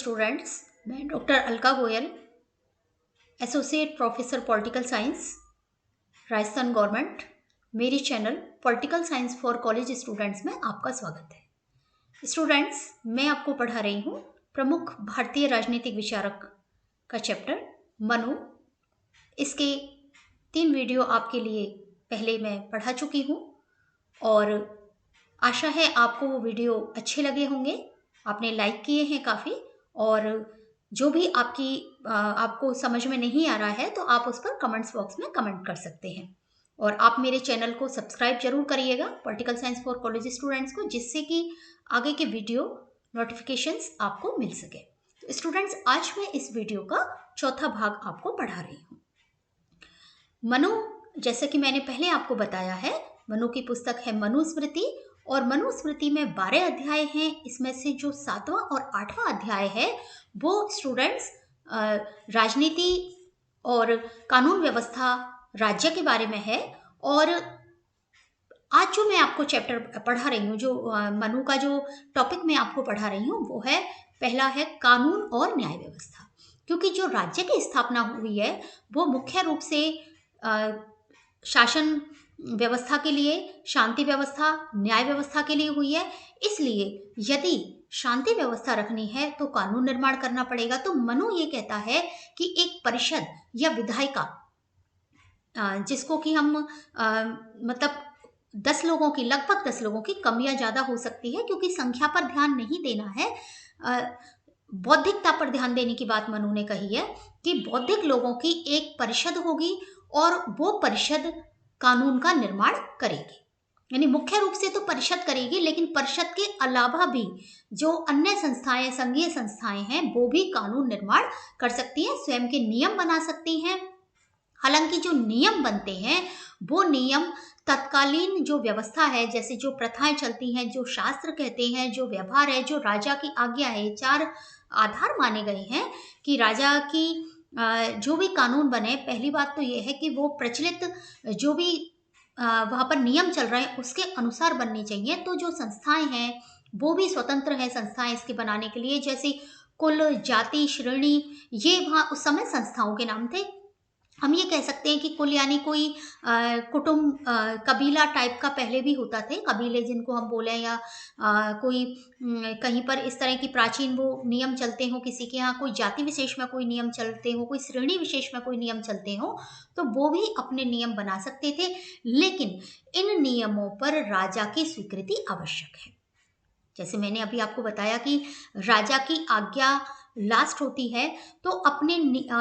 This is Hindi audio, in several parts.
स्टूडेंट्स, मैं doctor Alka Goyal, associate professor political science, Rajasthan government. मेरी channel political science for college students में आपका स्वागत है। स्टूडेंट्स, मैं आपको पढ़ा रही हूँ प्रमुख भारतीय राजनीतिक विचारक का चैप्टर मनु। इसके 3 वीडियो आपके लिए पहले मैं पढ़ा चुकी हूँ और आशा है आपको वो वीडियो अच्छे लगे होंगे। आपने लाइक किए हैं काफ़ी, और जो भी आपको समझ में नहीं आ रहा है तो आप उस पर कमेंट्स बॉक्स में कमेंट कर सकते हैं। और आप मेरे चैनल को सब्सक्राइब जरूर करिएगा, political science for college students को, जिससे कि आगे के वीडियो नोटिफिकेशंस आपको मिल सके। तो स्टूडेंट्स, आज मैं इस वीडियो का चौथा भाग आपको पढ़ा रही हूँ। मनु, जैसे कि मैंने पहले आपको बताया है, मनु की पुस्तक है मनुस्मृति, और मनुस्मृति में 12 अध्याय हैं। इसमें से जो 7वां और 8वां अध्याय है वो स्टूडेंट्स राजनीति और कानून व्यवस्था राज्य के बारे में है। और आज जो मैं आपको चैप्टर पढ़ा रही हूँ, जो मनु का जो टॉपिक मैं आपको पढ़ा रही हूँ, वो है पहला है कानून और न्याय व्यवस्था। क्योंकि जो राज्य की स्थापना हुई है वो मुख्य रूप से शासन व्यवस्था के लिए, शांति व्यवस्था, न्याय व्यवस्था के लिए हुई है। इसलिए यदि शांति व्यवस्था रखनी है तो कानून निर्माण करना पड़ेगा। तो मनु ये कहता है कि एक परिषद या विधायिका, जिसको कि हम मतलब 10 लोगों की, लगभग 10 लोगों की, कम या ज़्यादा हो सकती है क्योंकि संख्या पर ध्यान नहीं देना है, बौद्धिकता पर ध्यान देने की बात मनु ने कही है कि बौद्धिक लोगों की एक परिषद होगी और वो परिषद कानून का निर्माण करेगी। यानी मुख्य रूप से तो परिषद करेगी, लेकिन परिषद के अलावा भी जो अन्य संस्थाएं, संघीय संस्थाएं हैं, वो भी कानून निर्माण कर सकती हैं, स्वयं के नियम बना सकती हैं। हालांकि जो नियम बनते हैं वो नियम तत्कालीन जो व्यवस्था है, जैसे जो प्रथाएं चलती हैं, जो शास्त्र कहते हैं, जो व्यवहार है, जो राजा की आज्ञा है, 4 आधार माने गए हैं कि राजा की जो भी कानून बने, पहली बात तो ये है कि वो प्रचलित जो भी वहाँ पर नियम चल रहे हैं उसके अनुसार बनने चाहिए। तो जो संस्थाएं हैं वो भी स्वतंत्र है संस्थाएं इसके बनाने के लिए, जैसे कुल, जाति, श्रेणी, ये वहाँ उस समय संस्थाओं के नाम थे। हम ये कह सकते हैं कि कुल यानी कोई कुटुंब, कबीला टाइप का पहले भी होता थे, कबीले जिनको हम बोले, या कोई कहीं पर इस तरह की प्राचीन वो नियम चलते हो, किसी के यहाँ कोई जाति विशेष में कोई नियम चलते हो, कोई श्रेणी विशेष में कोई नियम चलते हो, तो वो भी अपने नियम बना सकते थे। लेकिन इन नियमों पर राजा की स्वीकृति आवश्यक है। जैसे मैंने अभी आपको बताया कि राजा की आज्ञा लास्ट होती है, तो अपने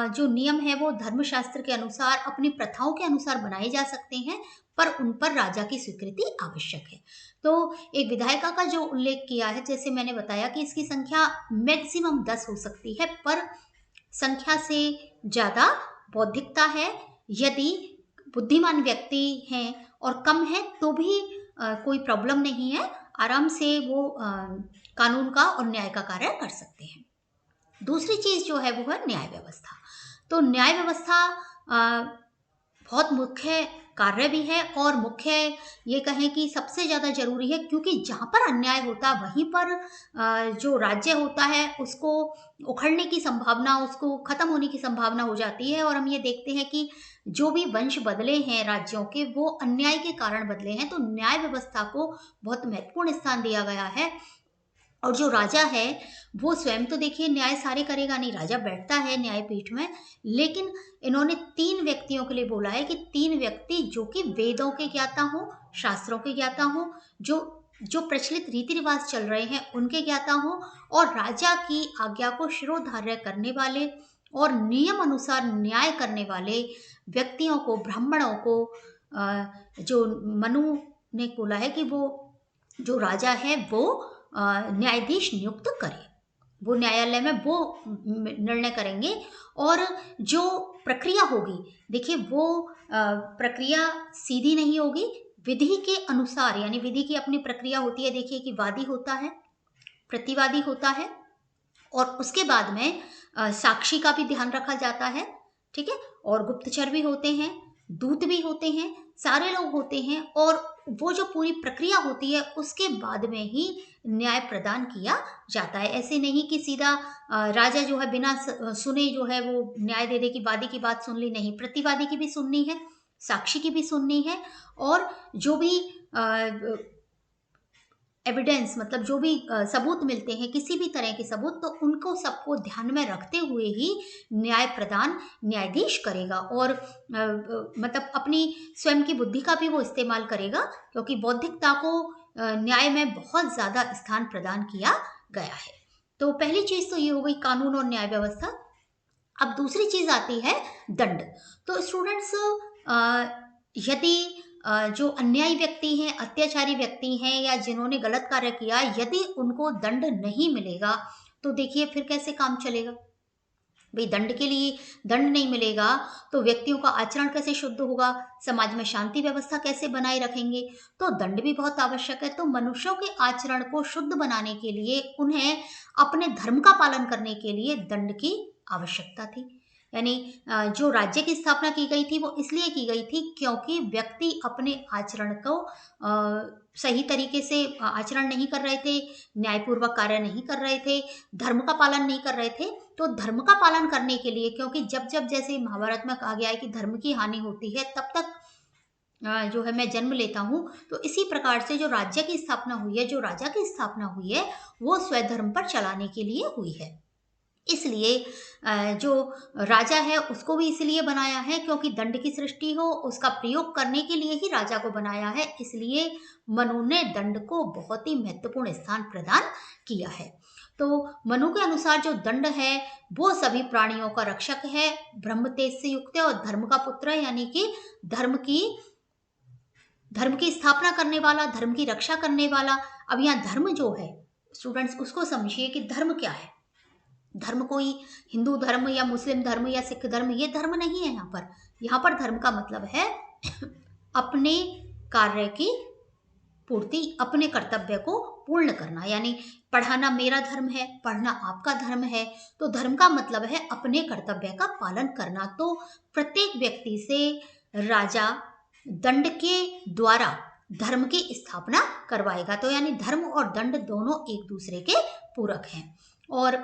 जो नियम है वो धर्मशास्त्र के अनुसार, अपनी प्रथाओं के अनुसार बनाए जा सकते हैं, पर उन पर राजा की स्वीकृति आवश्यक है। तो एक विधायिका का जो उल्लेख किया है, जैसे मैंने बताया कि इसकी संख्या मैक्सिमम 10 हो सकती है, पर संख्या से ज़्यादा बौद्धिकता है। यदि बुद्धिमान व्यक्ति हैं और कम है तो भी कोई प्रॉब्लम नहीं है, आराम से वो कानून का और न्याय का कार्य कर सकते हैं। दूसरी चीज जो है वो है न्याय व्यवस्था। तो न्याय व्यवस्था बहुत मुख्य कार्य भी है और मुख्य ये कहें कि सबसे ज़्यादा जरूरी है, क्योंकि जहाँ पर अन्याय होता है वहीं पर जो राज्य होता है उसको उखड़ने की संभावना, उसको खत्म होने की संभावना हो जाती है। और हम ये देखते हैं कि जो भी वंश बदले हैं राज्यों के, वो अन्याय के कारण बदले हैं। तो न्याय व्यवस्था को बहुत महत्वपूर्ण स्थान दिया गया है। और जो राजा है वो स्वयं तो देखिए न्याय सारे करेगा नहीं, राजा बैठता है न्यायपीठ में, लेकिन इन्होंने 3 व्यक्तियों के लिए बोला है कि 3 व्यक्ति जो कि वेदों के ज्ञाता हो, शास्त्रों के ज्ञाता हो, जो प्रचलित रीति रिवाज चल रहे हैं उनके ज्ञाता हो, और राजा की आज्ञा को शिरोधार्य करने वाले और नियम अनुसार न्याय करने वाले व्यक्तियों को, ब्राह्मणों को, जो मनु ने बोला है कि वो जो राजा है वो न्यायाधीश नियुक्त करे, वो न्यायालय में वो निर्णय करेंगे। और जो प्रक्रिया होगी, देखिए वो प्रक्रिया सीधी नहीं होगी, विधि के अनुसार, यानी विधि की अपनी प्रक्रिया होती है। देखिए कि वादी होता है, प्रतिवादी होता है, और उसके बाद में साक्षी का भी ध्यान रखा जाता है, ठीक है, और गुप्तचर भी होते हैं, दूत भी होते हैं, सारे लोग होते हैं, और वो जो पूरी प्रक्रिया होती है उसके बाद में ही न्याय प्रदान किया जाता है। ऐसे नहीं कि सीधा राजा जो है बिना सुने जो है वो न्याय दे दे कि वादी की बात सुन ली, नहीं, प्रतिवादी की भी सुननी है, साक्षी की भी सुननी है, और जो भी एविडेंस मतलब जो भी सबूत मिलते हैं, किसी भी तरह के सबूत, तो उनको सबको ध्यान में रखते हुए ही न्याय प्रदान न्यायाधीश करेगा। और मतलब अपनी स्वयं की बुद्धि का भी वो इस्तेमाल करेगा, क्योंकि बौद्धिकता को न्याय में बहुत ज्यादा स्थान प्रदान किया गया है। तो पहली चीज तो ये हो गई कानून और न्याय व्यवस्था। अब दूसरी चीज आती है दंड। तो स्टूडेंट्स, यदि जो अन्यायी व्यक्ति हैं, अत्याचारी व्यक्ति हैं, या जिन्होंने गलत कार्य किया, यदि उनको दंड नहीं मिलेगा तो देखिए फिर कैसे काम चलेगा। भाई दंड के लिए दंड नहीं मिलेगा तो व्यक्तियों का आचरण कैसे शुद्ध होगा, समाज में शांति व्यवस्था कैसे बनाए रखेंगे। तो दंड भी बहुत आवश्यक है। तो मनुष्यों के आचरण को शुद्ध बनाने के लिए उन्हें अपने धर्म का पालन करने के लिए दंड की आवश्यकता थी। यानी जो राज्य की स्थापना की गई थी वो इसलिए की गई थी क्योंकि व्यक्ति अपने आचरण को सही तरीके से आचरण नहीं कर रहे थे, न्यायपूर्वक कार्य नहीं कर रहे थे, धर्म का पालन नहीं कर रहे थे। तो धर्म का पालन करने के लिए, क्योंकि जब जब जैसे महाभारत में कहा गया है कि धर्म की हानि होती है तब तक जो है मैं जन्म लेता हूँ, तो इसी प्रकार से जो राज्य की स्थापना हुई है, जो राजा की स्थापना हुई है, वो स्वधर्म पर चलाने के लिए हुई है। इसलिए जो राजा है उसको भी इसलिए बनाया है क्योंकि दंड की सृष्टि हो, उसका प्रयोग करने के लिए ही राजा को बनाया है। इसलिए मनु ने दंड को बहुत ही महत्वपूर्ण स्थान प्रदान किया है। तो मनु के अनुसार जो दंड है वो सभी प्राणियों का रक्षक है, ब्रह्म तेज से युक्त है और धर्म का पुत्र है, यानी कि धर्म की स्थापना करने वाला, धर्म की रक्षा करने वाला। अब यहाँ धर्म जो है स्टूडेंट्स उसको समझिए कि धर्म क्या है। धर्म कोई हिंदू धर्म या मुस्लिम धर्म या सिख धर्म, ये धर्म नहीं है। यहाँ पर धर्म का मतलब है अपने कार्य की पूर्ति, अपने कर्तव्य को पूर्ण करना। यानी पढ़ाना मेरा धर्म है, पढ़ना आपका धर्म है। तो धर्म का मतलब है अपने कर्तव्य का पालन करना। तो प्रत्येक व्यक्ति से राजा दंड के द्वारा धर्म की स्थापना करवाएगा। तो यानी धर्म और दंड दोनों एक दूसरे के पूरक हैं। और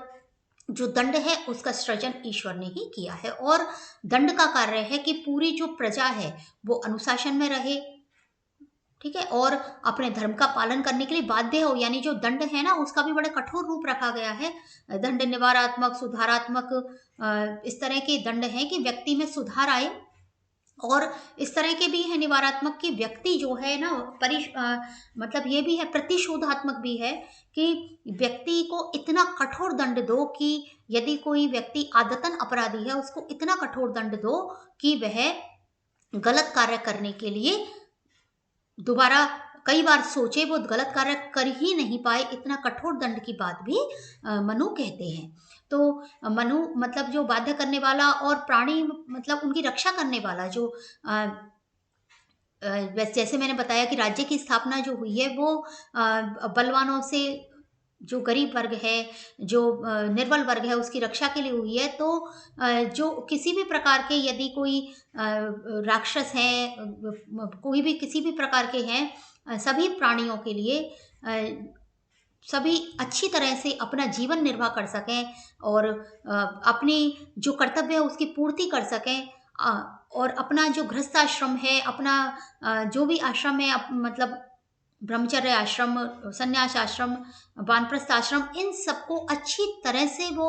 जो दंड है उसका सृजन ईश्वर ने ही किया है, और दंड का कार्य है कि पूरी जो प्रजा है वो अनुशासन में रहे, ठीक है, और अपने धर्म का पालन करने के लिए बाध्य हो। यानी जो दंड है ना उसका भी बड़े कठोर रूप रखा गया है। दंड निवारात्मक, सुधारात्मक, इस तरह के दंड हैं कि व्यक्ति में सुधार आए, और इस तरह के भी है निवारात्मक कि व्यक्ति जो है ना मतलब ये भी है प्रतिशोधात्मक भी है कि व्यक्ति को इतना कठोर दंड दो कि यदि कोई व्यक्ति आदतन अपराधी है उसको इतना कठोर दंड दो कि वह गलत कार्य करने के लिए दोबारा कई बार सोचे, वो गलत कार्य कर ही नहीं पाए। इतना कठोर दंड की बात भी मनु कहते हैं। तो मनु मतलब जो बाध्य करने वाला, और प्राणी मतलब उनकी रक्षा करने वाला। जो जैसे मैंने बताया कि राज्य की स्थापना जो हुई है वो बलवानों से, जो गरीब वर्ग है, जो निर्बल वर्ग है, उसकी रक्षा के लिए हुई है। तो जो किसी भी प्रकार के यदि कोई राक्षस है, कोई भी किसी भी प्रकार के हैं, सभी प्राणियों के लिए सभी अच्छी तरह से अपना जीवन निर्वाह कर सकें और अपनी जो कर्तव्य है उसकी पूर्ति कर सकें, और अपना जो गृहस्थ आश्रम है, अपना जो भी आश्रम है, मतलब ब्रह्मचर्य आश्रम, संन्यास आश्रम, वानप्रस्थ आश्रम, इन सबको अच्छी तरह से वो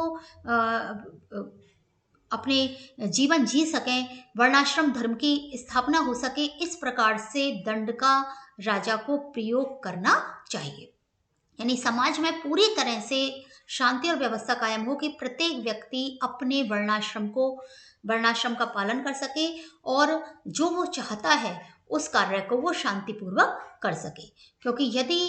अपने जीवन जी सकें, वर्णाश्रम धर्म की स्थापना हो सके, इस प्रकार से दंड का राजा को प्रयोग करना चाहिए। यानी समाज में पूरी तरह से शांति और व्यवस्था कायम हो कि प्रत्येक व्यक्ति अपने वर्णाश्रम का पालन कर सके और जो वो चाहता है उस कार्य को वो शांतिपूर्वक कर सके। क्योंकि यदि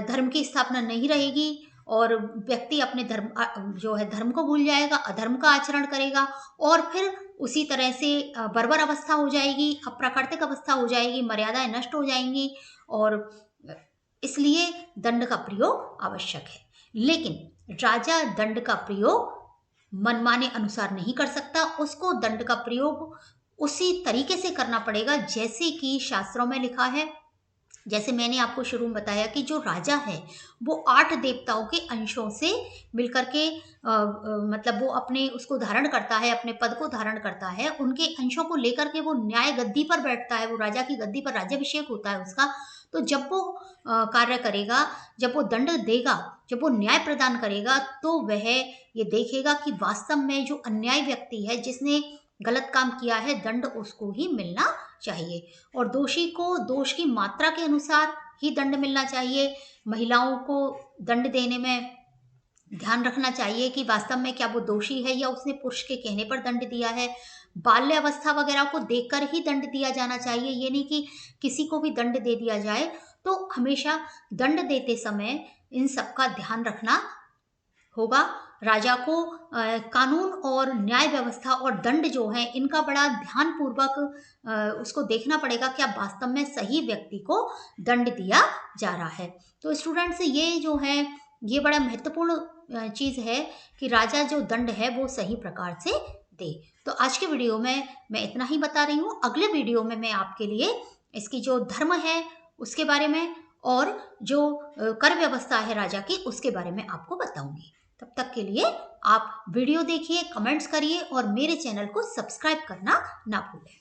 धर्म की स्थापना नहीं रहेगी और व्यक्ति अपने धर्म को भूल जाएगा, अधर्म का आचरण करेगा, और फिर उसी तरह से बर्बर अवस्था हो जाएगी, अप्राकृतिक अवस्था हो जाएगी, मर्यादाएं नष्ट हो जाएंगी, और इसलिए दंड का प्रयोग आवश्यक है। लेकिन राजा दंड का प्रयोग मनमाने अनुसार नहीं कर सकता। उसको दंड का प्रयोग उसी तरीके से करना पड़ेगा जैसे कि शास्त्रों में लिखा है, जैसे मैंने आपको शुरू में बताया कि जो राजा है वो 8 देवताओं के अंशों से मिलकर के मतलब वो अपने उसको धारण करता है, अपने पद को धारण करता है, उनके अंशों को लेकर के वो न्याय गद्दी पर बैठता है, वो राजा की गद्दी पर राज्याभिषेक होता है उसका। तो जब वो कार्य करेगा, जब वो दंड देगा, जब वो न्याय प्रदान करेगा, तो वह ये देखेगा कि वास्तव में जो अन्याय व्यक्ति है, जिसने गलत काम किया है, दंड उसको ही मिलना चाहिए और दोषी को दोष की मात्रा के अनुसार ही दंड मिलना चाहिए। महिलाओं को दंड देने में ध्यान रखना चाहिए कि वास्तव में क्या वो दोषी है या उसने पुरुष के कहने पर दंड दिया है। बाल्य अवस्था वगैरह को देखकर ही दंड दिया जाना चाहिए, ये नहीं कि किसी को भी दंड दे दिया जाए। तो हमेशा दंड देते समय इन सब का ध्यान रखना होगा। राजा को कानून और न्याय व्यवस्था और दंड जो है इनका बड़ा ध्यान पूर्वक उसको देखना पड़ेगा, क्या वास्तव में सही व्यक्ति को दंड दिया जा रहा है। तो स्टूडेंट्स, ये जो है ये बड़ा महत्वपूर्ण चीज है कि राजा जो दंड है वो सही प्रकार से दे। तो आज के वीडियो में मैं इतना ही बता रही हूँ। अगले वीडियो में मैं आपके लिए इसकी जो धर्म है उसके बारे में और जो कर व्यवस्था है राजा की उसके बारे में आपको बताऊंगी। तब तक के लिए आप वीडियो देखिए, कमेंट्स करिए और मेरे चैनल को सब्सक्राइब करना ना भूलें।